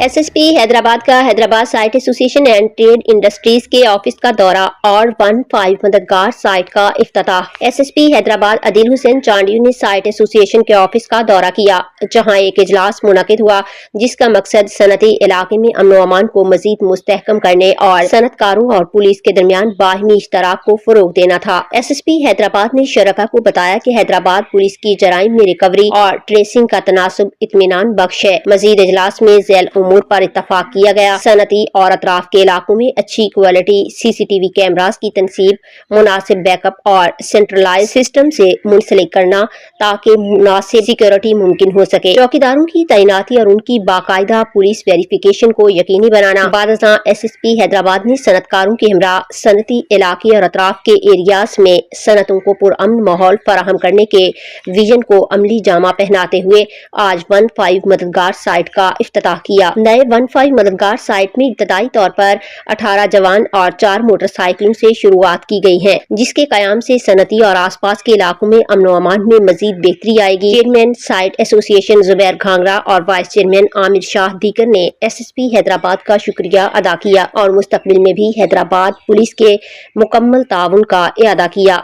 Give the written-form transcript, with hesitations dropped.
SSP Hyderabad کا Hyderabad site ایسوسی ایشن اینڈ ٹریڈ انڈسٹریز کے آفس کا دورہ اور 15 مددگار سائٹ کا افتتاح۔ SSP حیدرآباد عدیل حسین چانڈیو نے سائٹ ایسوسی ایشن کے آفس کا دورہ کیا، جہاں ایک اجلاس منعقد ہوا جس کا مقصد صنعتی علاقے میں امن و امان کو مزید مستحکم کرنے اور صنعت کاروں اور پولیس کے درمیان باہمی اشتراک کو فروغ دینا تھا۔ SSP حیدرآباد نے شرکاء کو بتایا کہ حیدرآباد پولیس کی جرائم میں ریکوری اور ٹریسنگ کا تناسب اطمینان بخش ہے۔ مزید اجلاس میں ذیل امور پر اتفاق کیا گیا۔ صنعتی اور اطراف کے علاقوں میں اچھی کوالٹی CCTV کیمراز کی تنصیب، مناسب بیک اپ اور سینٹرلائز سسٹم سے منسلک کرنا تاکہ مناسب سیکیورٹی ممکن ہو سکے۔ چوکیداروں کی تعیناتی اور ان کی باقاعدہ پولیس ویریفیکیشن کو یقینی بنانا۔ بعد ازاں SSP حیدرآباد نے صنعت کاروں کے ہمراہ صنعتی علاقے اور اطراف کے ایریاز میں صنعتوں کو پرامن ماحول فراہم کرنے کے ویژن کو عملی جامہ پہناتے ہوئے آج 15 مددگار سائٹ کا افتتاح کیا۔ نئے 15 مددگار سائٹ میں ابتدائی طور پر 18 جوان اور 4 موٹر سائیکلوں سے شروعات کی گئی ہے، جس کے قیام سے صنعتی اور آس پاس کے علاقوں میں امن و امان میں مزید بہتری آئے گی۔ چیئرمین سائٹ ایسوسی ایشن زبیر گھانگرہ اور وائس چیئرمین عامر شاہ دیگر نے SSP حیدرآباد کا شکریہ ادا کیا اور مستقبل میں بھی حیدرآباد پولیس کے مکمل تعاون کا اعادہ کیا۔